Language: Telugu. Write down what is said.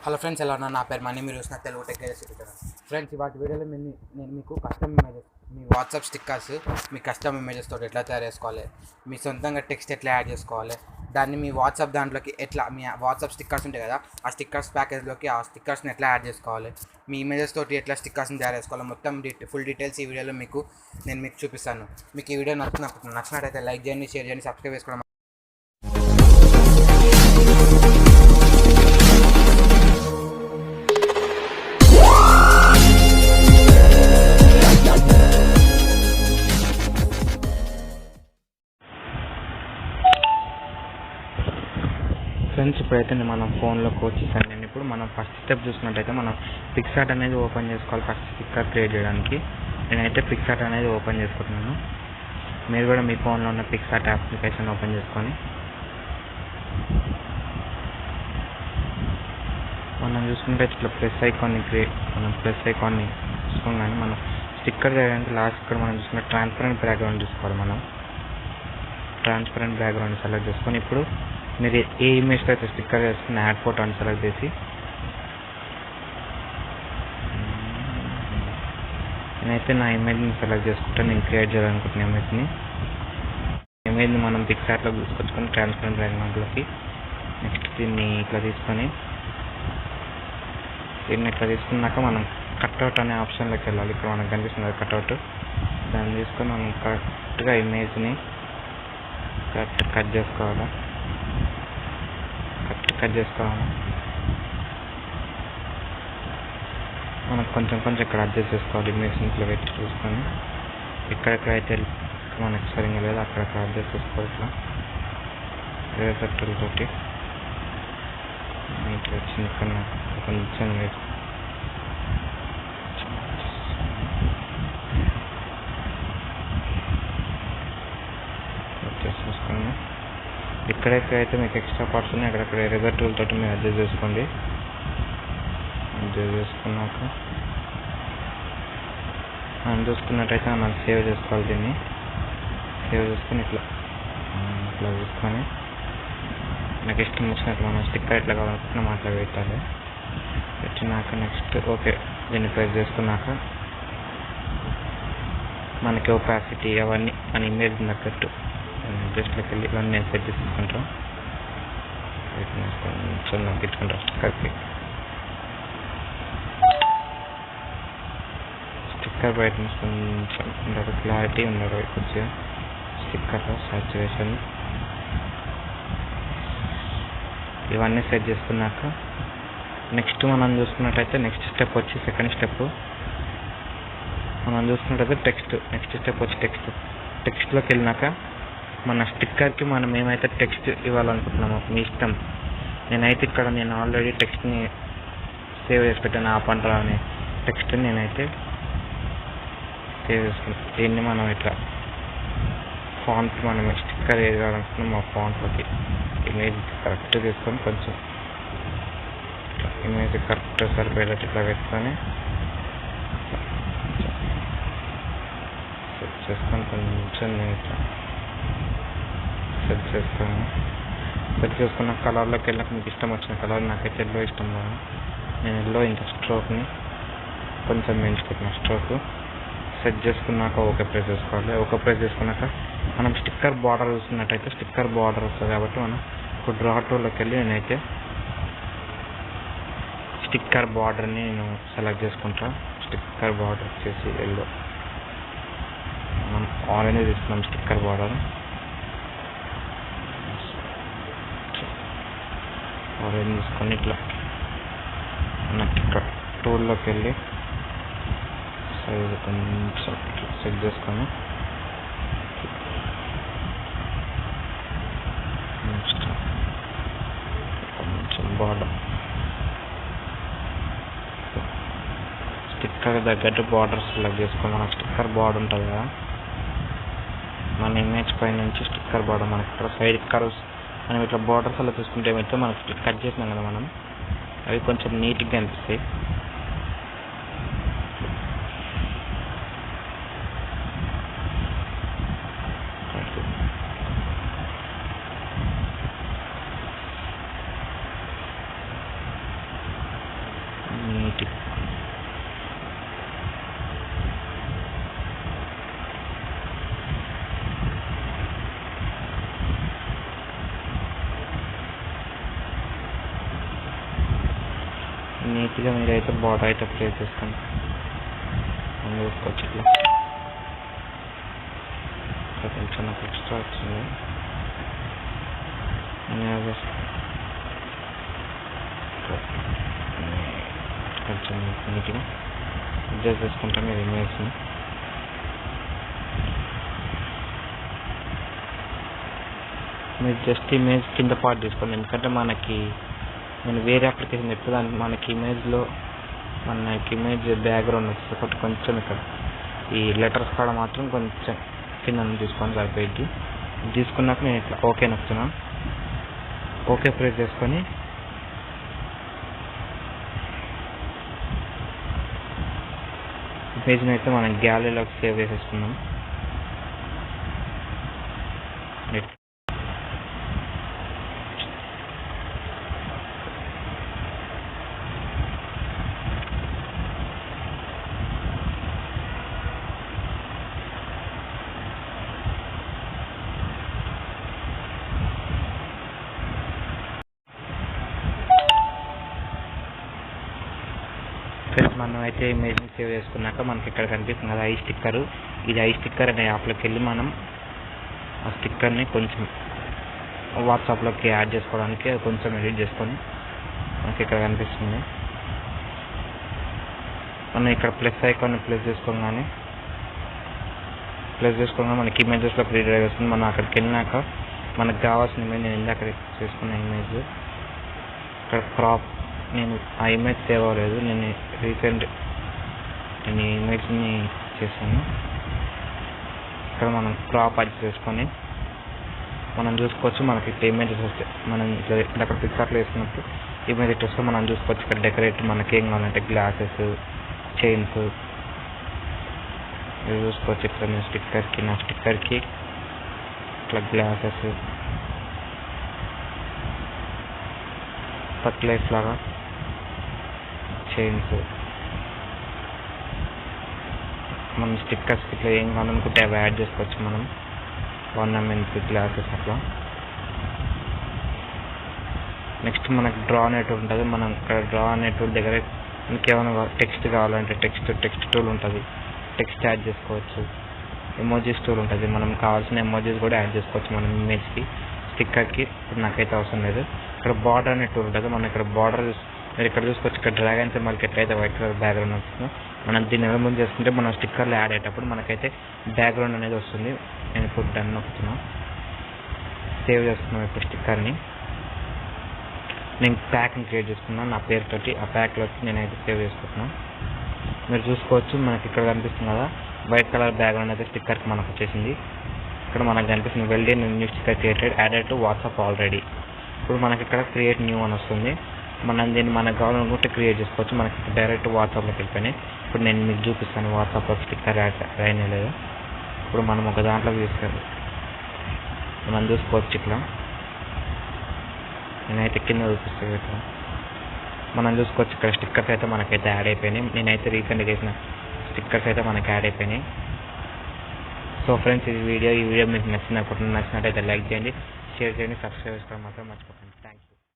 హలో ఫ్రెండ్స్, ఎలా ఉన్నా? నా పేరు మనీ. మీరు చూసిన Telugu tech guides YouTube channel. Friends, వాటి వీడియోలో నేను మీకు కస్టమ్ ఇమేజెస్, మీ వాట్సాప్ స్టిక్కర్స్, మీ కస్టమ్ ఇమేజెస్ తోటి ఎట్లా తయారు చేసుకోవాలి, మీ సొంతంగా టెక్స్ట్ ఎట్లా యాడ్ చేసుకోవాలి, దాన్ని మీ వాట్సాప్ దాంట్లోకి ఎట్లా, మీ వాట్సాప్ స్టిక్కర్స్ ఉంటాయి కదా, ఆ స్టిక్కర్స్ ప్యాకేజ్లోకి ఆ స్టిక్కర్స్ని ఎట్లా యాడ్ చేసుకోవాలి, మీ ఇమేజెస్ తోటి ఎట్లా స్టిక్కర్స్ని తయారు చేసుకోవాలి, మొత్తం ఫుల్ డీటెయిల్స్ ఈ వీడియోలో నేను మీకు చూపిస్తాను. మీకు ఈ వీడియో నచ్చినట్టయితే లైక్ చేయండి, షేర్ చేయండి, సబ్స్క్రైబ్ చేసుకోవడం. ఫ్రెండ్స్, ఇప్పుడైతే మనం ఫోన్లోకి వచ్చేసాను. నేను ఇప్పుడు మనం ఫస్ట్ స్టెప్ చూసినట్టయితే మనం పిక్సార్ట్ అనేది ఓపెన్ చేసుకోవాలి. ఫస్ట్ స్టిక్కర్ క్రియేట్ చేయడానికి నేనైతే పిక్సార్ట్ అనేది ఓపెన్ చేసుకుంటున్నాను. మీరు కూడా మీ ఫోన్లో ఉన్న పిక్సార్ట్ అప్లికేషన్ ఓపెన్ చేసుకొని మనం చూసుకుంటే ఇట్లా ప్లస్ ఐకాన్ని చూసుకోగానే మనం స్టిక్కర్ చేయడానికి లాస్ట్ ఇక్కడ మనం చూసుకుంటే ట్రాన్స్పరెంట్ బ్యాక్గ్రౌండ్ చూసుకోవాలి. మనం ట్రాన్స్పరెంట్ బ్యాక్గ్రౌండ్ సెలెక్ట్ చేసుకొని ఇప్పుడు మీరు ఏ ఇమేజ్తో అయితే స్టిక్కర్ చేసుకుని యాడ్ ఫోటో అని సెలెక్ట్ చేసి నేనైతే నా ఇమేజ్ని సెలెక్ట్ చేసుకుంటే నేను క్రియేట్ చేయాలనుకుంటున్న ఇమేజ్ని మనం పిక్సార్ట్లో తీసుకొచ్చుకొని ట్రాన్స్పరెంట్ బ్యాక్గ్రౌండ్లోకి నెక్స్ట్ దీన్ని ఇట్లా తీసుకున్నాక మనం కట్అవుట్ అనే ఆప్షన్లోకి వెళ్ళాలి. ఇక్కడ మనకు కనిపిస్తుంది కట్అవుట్, దాన్ని తీసుకొని మనం కరెక్ట్గా ఇమేజ్ని కట్ చేసుకోవాలి. మనం కొంచెం ఇక్కడ అడ్జస్ట్ చేసుకోవాలి. ఇమేజ్ ఇంట్లో పెట్టి చూసుకొని ఎక్కడెక్కడైతే మనకి సరిగ్గా లేదు అక్కడక్కడ అడ్జస్ట్ చేసుకోవాలి. ఇట్లా రేపట్టులతోటి నీట్గా చిన్న కొంచెం చూసుకొని ఎక్కడెక్కడైతే మీకు ఎక్స్ట్రా పార్ట్స్ ఉన్నాయి అక్కడక్కడ ఎరేజర్ టూల్ తోటి మీరు అడ్జస్ట్ చేసుకోండి. అడ్జస్ట్ చేసుకున్నాక మనం చూసుకున్నట్టయితే మనం సేవ్ చేసుకోవాలి. దీన్ని సేవ్ చేసుకొని ఇట్లా చూసుకొని నాకు ఇష్టం వచ్చినట్టు మనం స్టిక్కర్ ఎట్లా కావాలనుకుంటున్నాం అట్లా పెట్టాలి. పెట్టినాక నెక్స్ట్ ఓకే దీన్ని ప్రెస్ చేసుకున్నాక మనకి ఒపాసిటీ అవన్నీ మన ఇమేజ్ తగ్గట్టు జస్ట్లోకి వెళ్ళి ఇవన్నీ నేను సెట్ చేసుకుంటాను. కొంచెం తగ్గించుకుంటాను స్టిక్కర్ బ్రైట్నెస్ కొంచెం ఉండదు, క్లారిటీ ఉండదు కొద్దిగా స్టిక్కర్లో సాచురేషన్ ఇవన్నీ సెట్ చేసుకున్నాక నెక్స్ట్ మనం చూసుకున్నట్టయితే నెక్స్ట్ స్టెప్ వచ్చి సెకండ్ స్టెప్ మనం చూసుకున్నట్టయితే నెక్స్ట్ స్టెప్ వచ్చి టెక్స్ట్లోకి వెళ్ళినాక మన స్టిక్కర్కి మనం ఏమైతే టెక్స్ట్ ఇవ్వాలనుకుంటున్నామో మీ ఇష్టం. నేనైతే ఇక్కడ నేను ఆల్రెడీ టెక్స్ట్ని సేవ్ చేసి పెట్టాను. ఆ పంట అనే టెక్స్ట్ని నేనైతే సేవ్ చేసుకుంటాను. దీన్ని మనం ఇట్లా ఫాంట్ మనం స్టిక్కర్ ఏది కావాలనుకుంటున్నాం మా ఫాంట్లోకి ఇమేజ్ కరెక్ట్ తీసుకొని కొంచెం ఇమేజ్ కరెక్ట్ సరిపోయేటట్టు ఇట్లా పెట్టుకొని సెట్ చేసుకొని కొంచెం నేను ఇట్లా సెట్ చేసుకున్న కలర్లోకి వెళ్ళాక మీకు ఇష్టం వచ్చిన కలర్, నాకైతే ఎల్లో ఇష్టం కదా, నేను ఎల్లో ఇంకా స్ట్రోక్ని కొంచెం పెంచుకుంటున్నాను. స్ట్రోక్ సెట్ చేసుకున్నాక ఓకే ప్రెస్ చేసుకోవాలి. ఓకే ప్రెస్ చేసుకున్నాక మనం స్టిక్కర్ బార్డర్ చూస్తున్నట్టయితే స్టిక్కర్ బార్డర్ వస్తుంది కాబట్టి మనం ఇప్పుడు డ్రా టూల్లోకి వెళ్ళి నేనైతే స్టిక్కర్ బార్డర్ని నేను సెలెక్ట్ చేసుకుంటాను. స్టిక్కర్ బార్డర్ వచ్చేసి ఎల్లో, మనం ఆరెంజ్ తీసుకున్నాం స్టిక్కర్ బార్డర్. ఆరెంజ్ తీసుకొని ఇట్లా స్టిక్కర్ టూల్లోకి వెళ్ళి సైజ్ కొంచెం సెట్ చేసుకొని నెక్స్ట్ కొంచెం బార్డర్ స్టిక్కర్ తగ్గట్టు బార్డర్ సెలెక్ట్ చేసుకోవాలి. మనకు స్టిక్కర్ బార్డర్ ఉంటుంది కదా, మన ఇమేజ్ పై నుంచి స్టిక్కర్ బార్డర్ మనకి ఇక్కడ సైడ్ కర్వ్స్ మనం ఇట్లా బార్డర్స్ అలా తీసుకుంటే ఏమైతే మనకి కట్ చేసినాం కదా మనం, అవి కొంచెం నీట్గా అనిపిస్తాయి. నీట్గా మీరైతే బార్డర్ అయితే ప్లేస్ చేసుకోండి. చూసుకోవచ్చు ఇట్లా కొంచెం నాకు ఎక్స్ట్రా వచ్చింది. కొంచెం నీట్గా అడ్జస్ట్ చేసుకుంటాం మీరు ఇమేజ్ని. మీరు జస్ట్ ఇమేజ్ కింద పార్ట్ తీసుకోండి, ఎందుకంటే మనకి నేను వేరే అప్లికేషన్ చెప్పేదానికి మనకి ఇమేజ్ బ్యాక్గ్రౌండ్ వచ్చేసి ఒకటి కొంచెం ఇక్కడ ఈ లెటర్స్ కాడ మాత్రం కొంచెం కింద తీసుకొని సరిపోయింది. తీసుకున్నాక నేను ఇట్లా ఓకే నొక్కుతున్నాను. ఓకే ప్రెస్ చేసుకొని ఇమేజ్ని అయితే మనం గ్యాలరీలోకి సేవ్ చేసేసుకున్నాం. మనం అయితే ఇమేజ్ని సేవ్ చేసుకున్నాక మనకి ఇక్కడ కనిపిస్తుంది కదా ఐ స్టిక్కర్. ఇది ఐ స్టిక్కర్ అనే యాప్లోకి వెళ్ళి మనం ఆ స్టిక్కర్ని కొంచెం వాట్సాప్లోకి యాడ్ చేసుకోవడానికి కొంచెం ఎడిట్ చేసుకొని మనకి ఇక్కడ కనిపిస్తుంది. మనం ఇక్కడ ప్లస్ ఐకాన్ని ప్లస్ చేసుకోగానే మనకి ఇమేజెస్లో రీడ్ వస్తుంది. మనం అక్కడికి వెళ్ళినాక మనకు కావాల్సిన ఇమేజ్, నేను ఇందాక చేసుకున్న ఇమేజ్ ఇక్కడ క్రాప్, నేను ఆ ఇమేజ్ సేవ్ అవ్వలేదు, నేను ఈ ఇమేజ్ని చేశాను. ఇక్కడ మనం క్రాప్ అది చేసుకొని మనం చూసుకోవచ్చు. మనకి ఇట్లా ఇమేజెస్ వస్తాయి. మనం అక్కడ పిక్చర్లో వేసుకున్నప్పుడు ఇమేజ్ ఇట్లా వస్తే మనం చూసుకోవచ్చు. ఇక్కడ డెకరేట్ మనకి ఏం కావాలంటే గ్లాసెస్, చైన్స్ ఇవి చూసుకోవచ్చు. ఇక్కడ నేను నా స్టిక్కర్కి ఇట్లా గ్లాసెస్ పట్లైఫ్ లాగా చైన్స్, మనం స్టిక్కర్స్ ఇట్లా ఏం కావాలనుకుంటే అవి యాడ్ చేసుకోవచ్చు. మనం ఆర్నమెంట్స్, గ్లాసెస్ అట్లా. నెక్స్ట్ మనకు డ్రా అనేటివి ఉంటుంది. మనం ఇక్కడ డ్రా అనేటివి దగ్గర ఇంకేమైనా టెక్స్ట్ కావాలంటే టెక్స్ట్ టూల్ ఉంటుంది, టెక్స్ట్ యాడ్ చేసుకోవచ్చు. ఎమోజీస్ టూల్ ఉంటుంది, మనం కావాల్సిన ఎమోజీస్ కూడా యాడ్ చేసుకోవచ్చు మనం ఇమేజ్కి, స్టిక్కర్కి. ఇప్పుడు నాకైతే అవసరం లేదు. ఇక్కడ బార్డర్ అనే టూల్ ఉంటుంది. మనం ఇక్కడ బార్డర్ మీరు ఇక్కడ చూసుకోవచ్చు. ఇక్కడ డ్రాగన్ సింబల్కి ఎట్లయితే వైట్ కలర్ బ్యాక్గ్రౌండ్ వస్తుందో మనం దీన్ని రిమూవ్ చేసుకుంటే మనం స్టిక్కర్లో యాడ్ అయ్యేటప్పుడు మనకైతే బ్యాక్గ్రౌండ్ అనేది వస్తుంది. నేను ఇప్పుడు డన్ నొక్కుతున్నాను, సేవ్ చేస్తున్నాం. ఇప్పుడు స్టిక్కర్ని నేను ప్యాక్ని క్రియేట్ చేసుకున్నాను నా పేరుతోటి. ఆ ప్యాక్లోకి నేనైతే సేవ్ చేసుకుంటున్నాను. మీరు చూసుకోవచ్చు మనకి ఇక్కడ కనిపిస్తుంది కదా వైట్ కలర్ బ్యాక్గ్రౌండ్ అయితే స్టిక్కర్కి మనకు వచ్చేసింది. ఇక్కడ మనకు కనిపిస్తుంది వెల్డీ new sticker created added to WhatsApp already. ఇప్పుడు మనకి ఇక్కడ క్రియేట్ న్యూ అని వస్తుంది. మనం దీన్ని మనకు కావాలనుకుంటే క్రియేట్ చేసుకోవచ్చు. మనకి డైరెక్ట్ వాట్సాప్లోకి వెళ్ళిపోయినాయి. ఇప్పుడు నేను మీకు చూపిస్తాను వాట్సాప్లో స్టిక్కర్ యాడ్ అయినా లేదు. ఇప్పుడు మనం ఒక దాంట్లోకి తీసుకెళ్ళి మనం చూసుకోవచ్చు. ఇట్లా నేనైతే కింద చూపిస్తాను. ఇట్లా మనం చూసుకోవచ్చు. ఇక్కడ స్టిక్కర్స్ అయితే మనకైతే యాడ్ అయిపోయినాయి. నేనైతే రీసెంట్గా చేసిన స్టిక్కర్స్ అయితే మనకి యాడ్ అయిపోయినాయి. సో ఫ్రెండ్స్, ఈ వీడియో మీకు నచ్చినట్టయితే లైక్ చేయండి, షేర్ చేయండి, సబ్స్క్రైబ్ చేసుకోవడం మాత్రం మర్చిపోకండి.